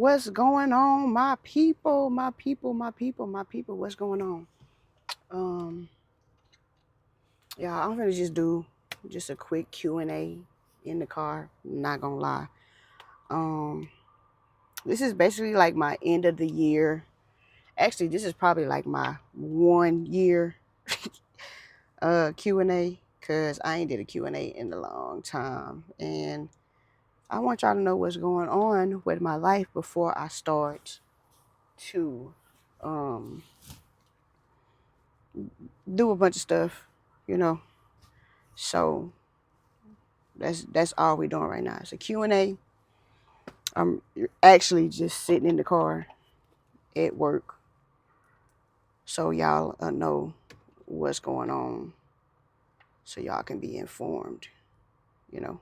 What's going on, my people, my people, my people, my people? What's going on? Um, yeah, I'm gonna just do just a quick Q&A in the car. Not gonna lie. Um, this is basically like my end of the year. Actually, this is probably like my 1 year Q&A because I ain't did a Q&A in a long time, and I want y'all to know what's going on with my life before I start to um do a bunch of stuff, you know. So that's all we're doing right now. It's a Q&A. I'm actually just sitting in the car at work, so y'all know what's going on, so y'all can be informed, you know,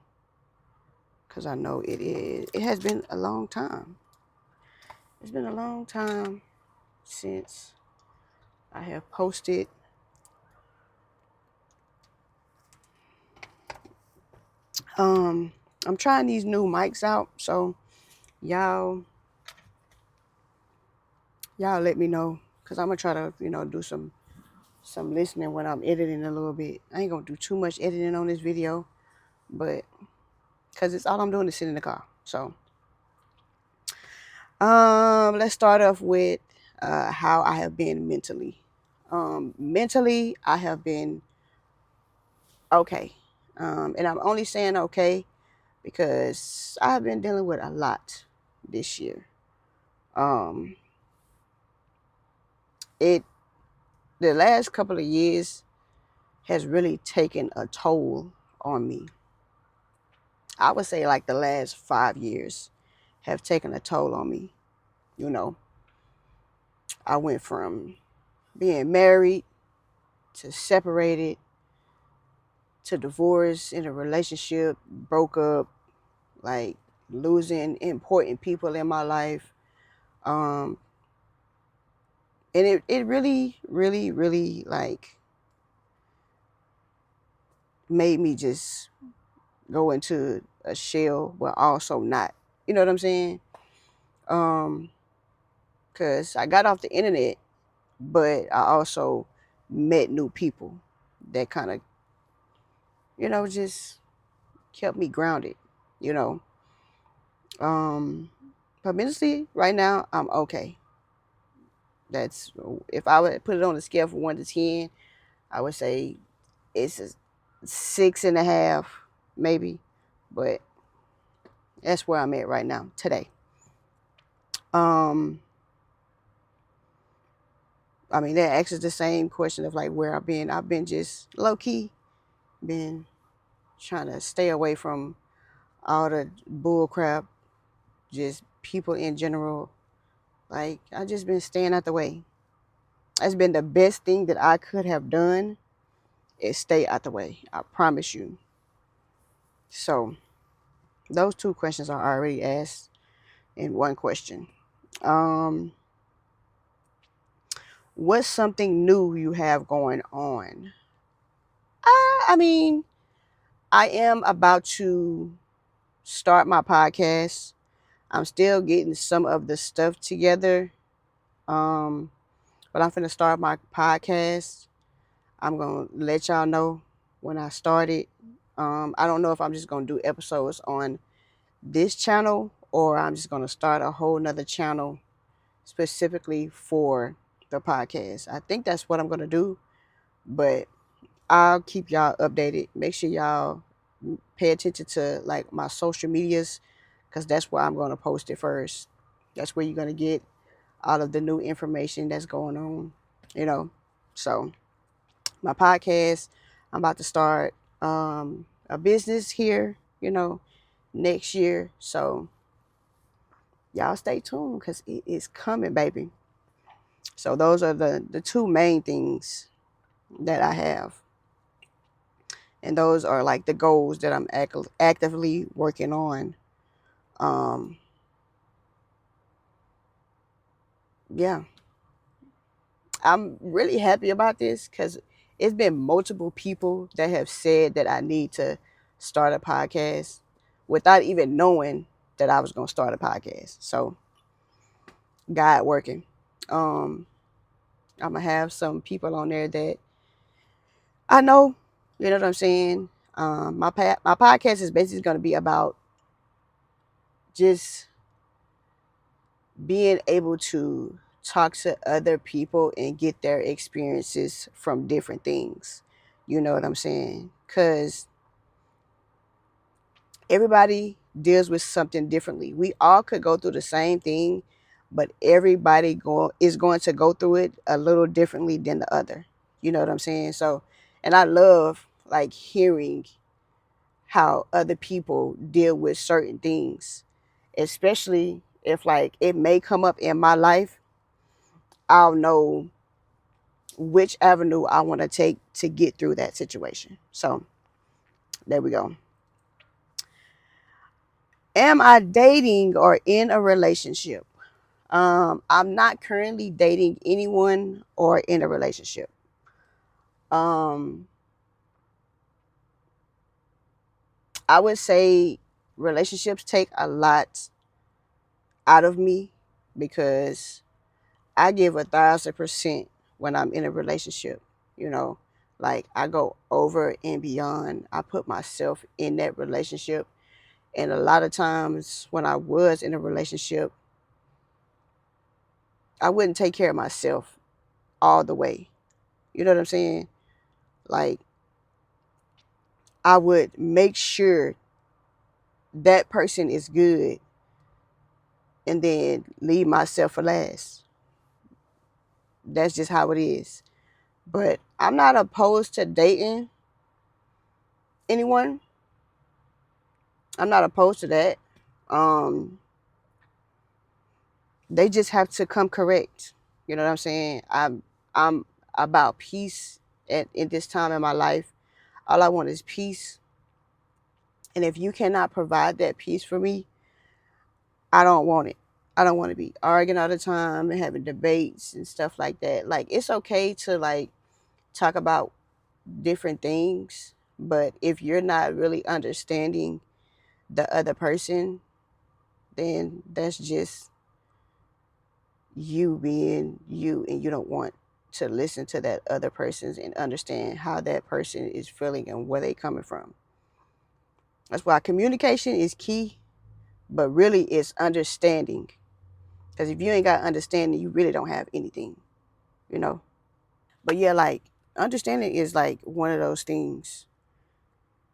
because I know it has been a long time. It's been a long time since I have posted. I'm trying these new mics out, so y'all let me know, because I'm gonna try to, do some listening when I'm editing a little bit. I ain't gonna do too much editing on this video, but because it's all I'm doing is sitting in the car. So let's start off with how I have been mentally. Mentally, I have been okay. And I'm only saying okay because I've been dealing with a lot this year. Um, it the last couple of years has really taken a toll on me. I would say like the last 5 years have taken a toll on me. You know, I went from being married to separated to divorce, in a relationship, broke up, like losing important people in my life. Um, and it really, really, really like made me just go into a shell, but also not. You know what I'm saying? Um, Cause I got off the internet, but I also met new people that kind of, just kept me grounded, you know. Um, but mentally, right now, I'm okay. That's, if I would put it on a scale from 1 to 10, I would say it's a 6.5, maybe. But that's where I'm at right now today. Um, I mean, that answers the same question of like where I've been. I've been just low key, been trying to stay away from all the bull crap, just people in general. Like, I just been staying out the way. That's been the best thing that I could have done, is stay out the way. I promise you. So those two questions are already asked in one question. Um, what's something new you have going on? I mean, I am about to start my podcast. I'm still getting some of the stuff together. But I'm finna start my podcast. I'm gonna let y'all know when I start it. I don't know if I'm just gonna do episodes on this channel, or I'm just gonna start a whole nother channel specifically for the podcast. I think that's what I'm gonna do, but I'll keep y'all updated. Make sure y'all pay attention to like my social medias, because that's where I'm gonna post it first. That's where you're gonna get all of the new information that's going on, you know. So my podcast, I'm about to start a business here, next year. So y'all stay tuned, because it is coming, baby. So those are the two main things that I have. And those are like the goals that I'm actively working on. Um, yeah, I'm really happy about this, because it's been multiple people that have said that I need to start a podcast without even knowing that I was going to start a podcast. So God working. Um, I'm gonna have some people on there that I know. You know what I'm saying? My podcast is basically gonna be about just being able to talk to other people and get their experiences from different things. You know what I'm saying? Because everybody deals with something differently. We all could go through the same thing, but everybody is going to go through it a little differently than the other. You know what I'm saying? So, and I love like hearing how other people deal with certain things, especially if like it may come up in my life. I'll know which avenue I want to take to get through that situation. So, there we go. Am I dating or in a relationship? I'm not currently dating anyone or in a relationship. Um, I would say relationships take a lot out of me because I give 1,000% when I'm in a relationship. You know, like I go over and beyond. I put myself in that relationship. And a lot of times when I was in a relationship, I wouldn't take care of myself all the way. You know what I'm saying? Like I would make sure that person is good and then leave myself for last. That's just how it is. But I'm not opposed to dating anyone. I'm not opposed to that. Um, they just have to come correct. You know what I'm saying? I'm about peace at in this time in my life. All I want is peace. And if you cannot provide that peace for me, I don't want it. I don't want to be arguing all the time and having debates and stuff like that. Like it's okay to like talk about different things, but if you're not really understanding the other person, then that's just you being you and you don't want to listen to that other person's and understand how that person is feeling and where they coming from. That's why communication is key, but really it's understanding. Because if you ain't got understanding, you really don't have anything, you know? But yeah, like understanding is like one of those things.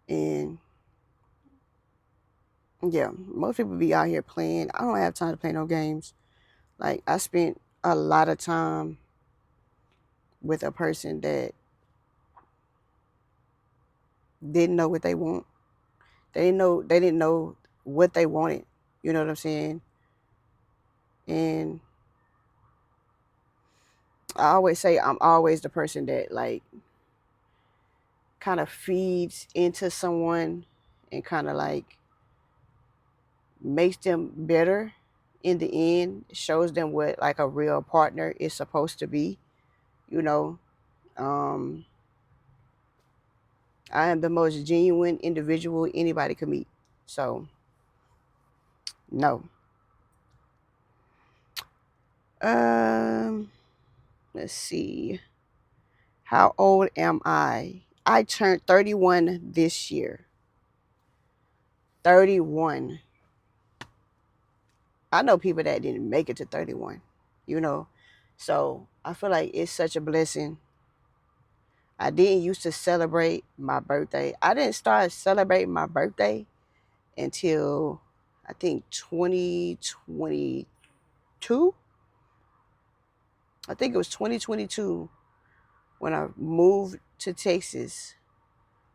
And yeah, most people be out here playing. I don't have time to play no games. Like I spent a lot of time with a person that didn't know what they want. They didn't know what they wanted. You know what I'm saying? And I always say I'm always the person that like kind of feeds into someone and kind of like makes them better in the end, shows them what like a real partner is supposed to be, you know. Um, I am the most genuine individual anybody could meet. So, no. Um, let's see. How old am I? I turned 31 this year. 31. I know people that didn't make it to 31, you know. So, I feel like it's such a blessing. I didn't used to celebrate my birthday. I didn't start celebrating my birthday until I think 2022. I think it was 2022 when I moved to Texas.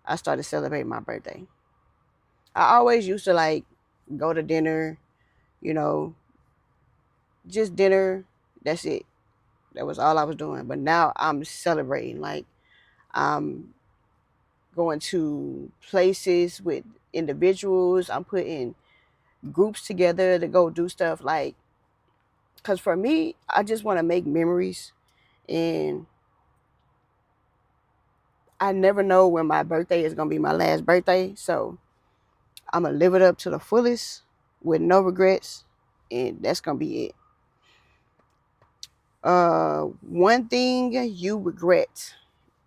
I started celebrating my birthday. I always used to like go to dinner, you know, just dinner. That's it. That was all I was doing. But now I'm celebrating. Like I'm going to places with individuals. I'm putting groups together to go do stuff like because for me I just want to make memories and I never know when my birthday is going to be my last birthday, so I'm going to live it up to the fullest with no regrets, and that's going to be it. One thing you regret.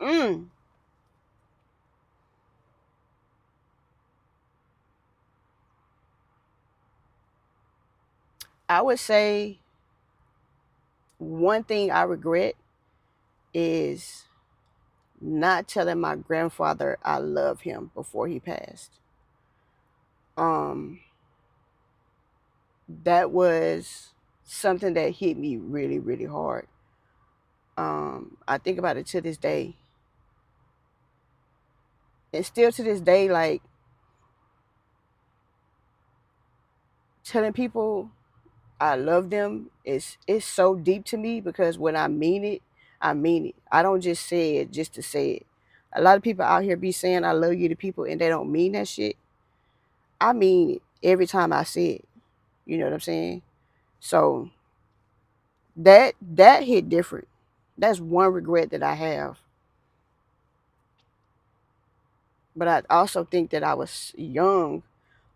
Mm, I would say one thing I regret is not telling my grandfather I love him before he passed. Um, that was something that hit me really, really hard. I think about it to this day. And still to this day, like telling people I love them is it's so deep to me because when I mean it, I mean it. I don't just say it just to say it. A lot of people out here be saying I love you to people and they don't mean that shit. I mean it every time I say it. You know what I'm saying? So that hit different. That's one regret that I have. But I also think that I was young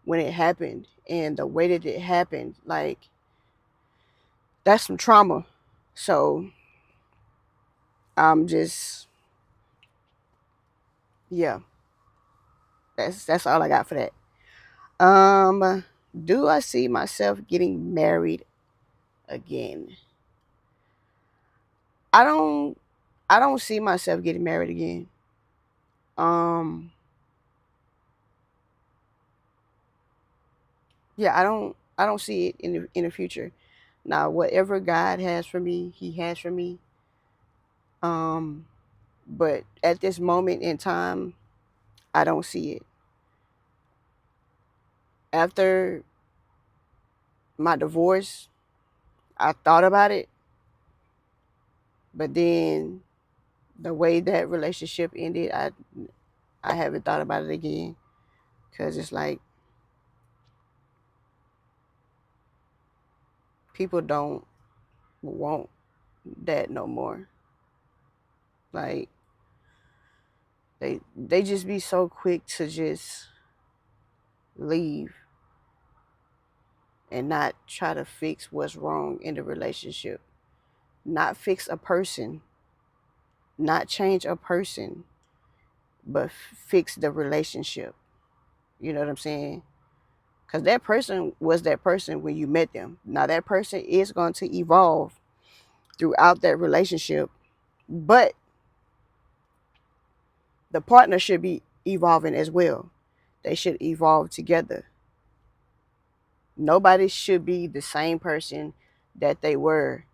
when it happened and the way that it happened, like that's some trauma. So I'm just yeah, that's all I got for that. Do I see myself getting married again? I don't I don't see myself getting married again. Um yeah, I don't see it in the future. Now, whatever God has for me, he has for me. Um but at this moment in time, I don't see it. After my divorce, I thought about it, but then the way that relationship ended, I haven't thought about it again cuz it's like people don't want that no more. Like they just be so quick to just leave and not try to fix what's wrong in the relationship. Not fix a person, not change a person, but fix the relationship. You know what I'm saying? Because that person was that person when you met them. Now that person is going to evolve throughout that relationship, but the partner should be evolving as well. They should evolve together. Nobody should be the same person that they were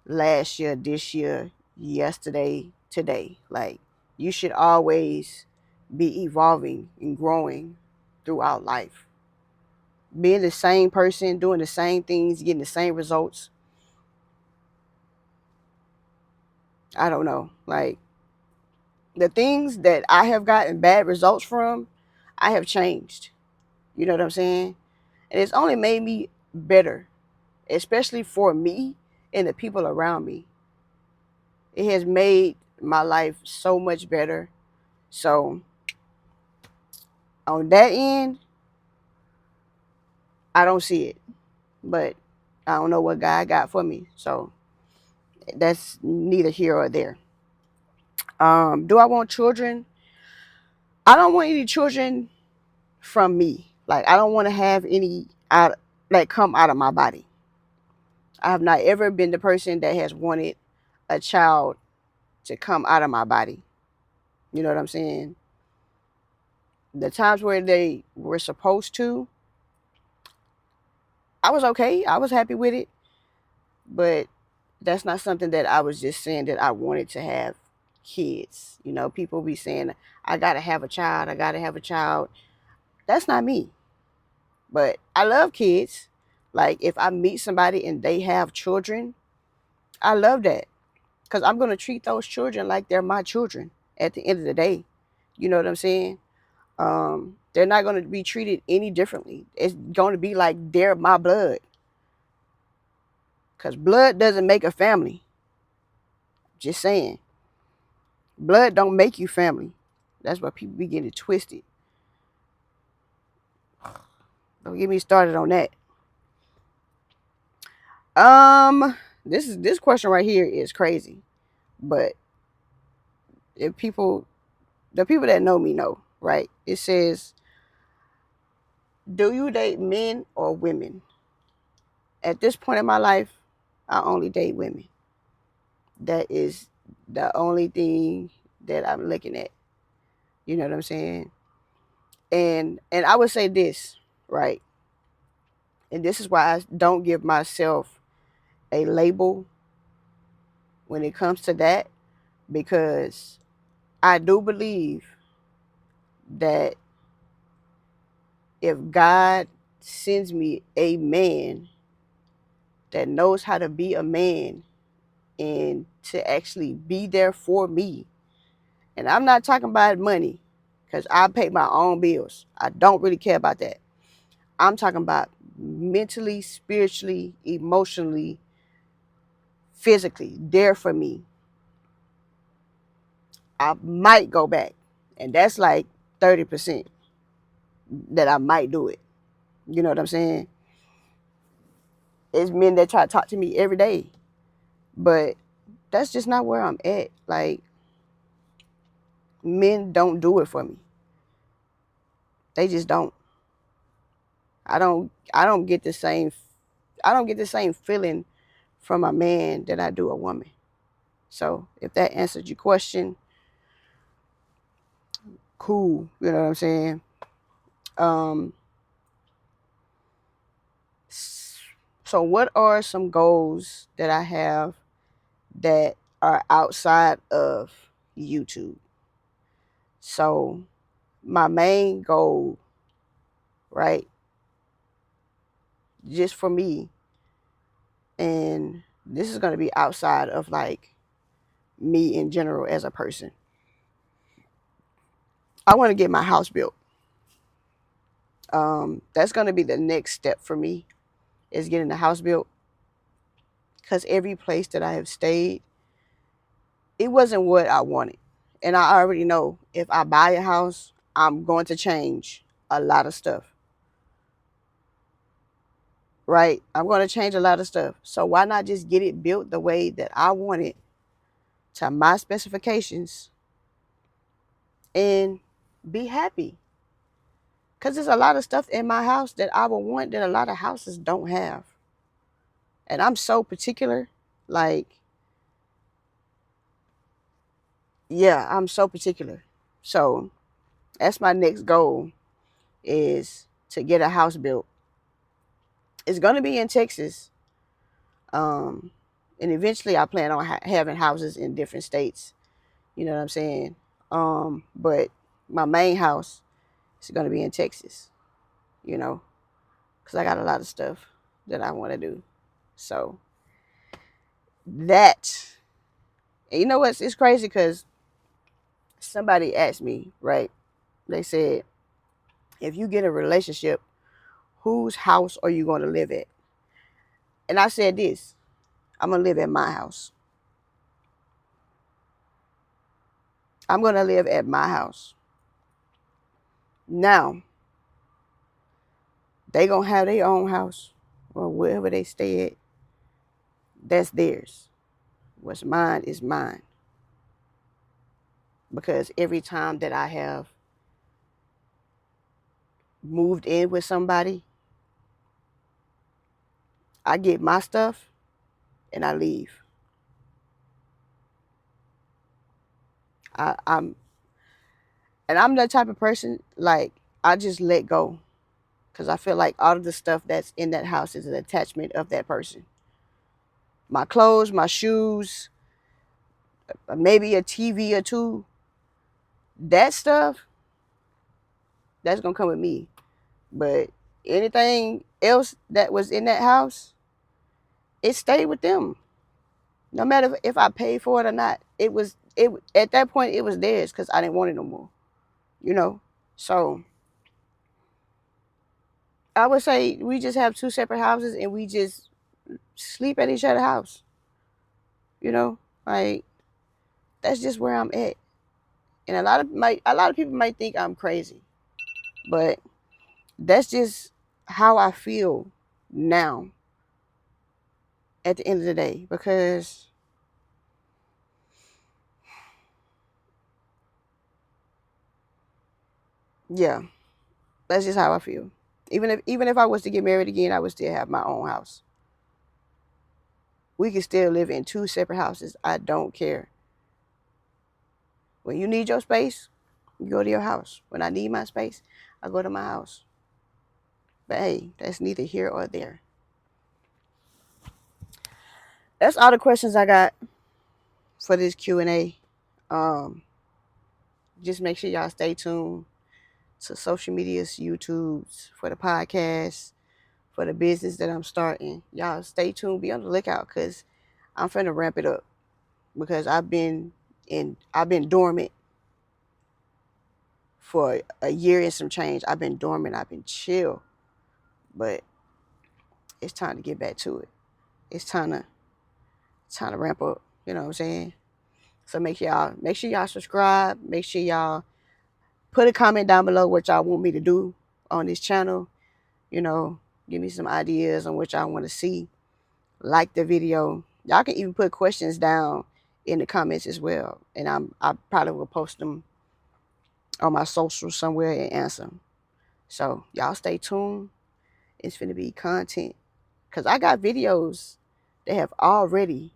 last year, this year, yesterday, today. Like you should always be evolving and growing throughout life. Being the same person, doing the same things, getting the same results. I don't know. Like the things that I have gotten bad results from, I have changed. You know what I'm saying? And it's only made me better, especially for me and the people around me. It has made my life so much better. So on that end, I don't see it. But I don't know what God got for me. So that's neither here or there. Do I want children? I don't want any children from me. Like I don't want to have any out like come out of my body. I have not ever been the person that has wanted a child to come out of my body. You know what I'm saying? The times where they were supposed to, I was okay. I was happy with it. But that's not something that I was just saying that I wanted to have kids. You know, people be saying, I gotta have a child, I gotta have a child. That's not me. But I love kids. Like if I meet somebody and they have children, I love that. Because I'm gonna treat those children like they're my children at the end of the day. You know what I'm saying? They're not gonna be treated any differently. It's gonna be like they're my blood. Because blood doesn't make a family. Just saying. Blood don't make you family. That's why people be getting it twisted. Don't get me started on that. Um, this question right here is crazy. But if people the people that know me know, right? It says, do you date men or women? At this point in my life, I only date women. That is the only thing that I'm looking at. You know what I'm saying? And I would say this, right? And this is why I don't give myself a label when it comes to that, because I do believe that if God sends me a man that knows how to be a man and to actually be there for me, and I'm not talking about money because I pay my own bills. I don't really care about that. I'm talking about mentally, spiritually, emotionally, physically there for me. I might go back. And that's like 30% that I might do it. You know what I'm saying? It's men that try to talk to me every day. But that's just not where I'm at. Like, men don't do it for me. They just don't. I don't get the same feeling from a man than I do a woman. So if that answers your question, cool. You know what I'm saying? Um so what are some goals that I have that are outside of YouTube? So my main goal, right, just for me, and this is going to be outside of like me in general as a person. I want to get my house built. That's going to be the next step for me, is getting the house built, because every place that I have stayed, it wasn't what I wanted. And I already know if I buy a house, I'm going to change a lot of stuff. Right? I'm going to change a lot of stuff. So why not just get it built the way that I want it, to my specifications, and be happy? Because there's a lot of stuff in my house that I would want that a lot of houses don't have. And I'm so particular. Like, yeah, I'm so particular. So that's my next goal, is to get a house built. It's going to be in Texas. Um, and eventually I plan on having houses in different states. You know what I'm saying? But my main house is going to be in Texas, you know, because I got a lot of stuff that I want to do. So that, and you know what? It's crazy because somebody asked me, right? They said, if you get a relationship, whose house are you going to live at? And I said this, I'm going to live at my house. I'm going to live at my house. Now, they going to have their own house or wherever they stay at. That's theirs. What's mine is mine. Because every time that I have moved in with somebody, I get my stuff and I leave. I'm and I'm the type of person, like, I just let go, because I feel like all of the stuff that's in that house is an attachment of that person. My clothes, my shoes, maybe a TV or two, that stuff, that's gonna come with me. But anything else that was in that house, it stayed with them. No matter if I paid for it or not, it at that point it was theirs, because I didn't want it no more. You know, so I would say we just have two separate houses and we just sleep at each other's house. You know, like, that's just where I'm at. And a lot of people might think I'm crazy, but that's just how I feel now. at the end of the day, because yeah, that's just how I feel. Even if I was to get married again, I would still have my own house. We could still live in two separate houses. I don't care. When you need your space, you go to your house. When I need my space, I go to my house. But hey, that's neither here or there. That's all the questions I got for this Q&A. Um, just make sure y'all stay tuned to social medias, YouTube's, for the podcast, for the business that I'm starting. Y'all stay tuned. Be on the lookout, because I'm finna ramp it up, because I've been dormant for a year and some change. I've been dormant. I've been chill, but it's time to get back to it. It's time to ramp up. You know what I'm saying? So make sure y'all subscribe. Make sure y'all put a comment down below what y'all want me to do on this channel. You know, give me some ideas on what y'all want to see. Like the video. Y'all can even put questions down in the comments as well, and I probably will post them on my social somewhere and answer them. So y'all stay tuned. It's finna be content, because I got videos that have already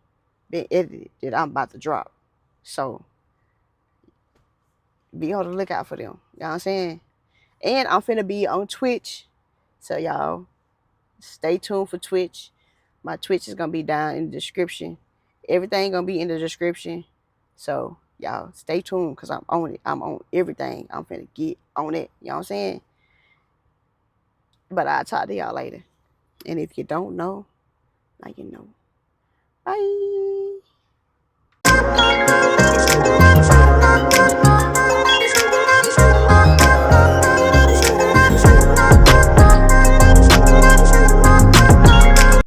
been edited that I'm about to drop. So be on the lookout for them. You know what I'm saying? And I'm finna be on Twitch. So y'all stay tuned for Twitch. My Twitch is gonna be down in the description. Everything gonna be in the description. So y'all stay tuned, because I'm on it. I'm on everything. I'm finna get on it. You know what I'm saying? But I'll talk to y'all later. And if you don't know, now you know. Bye.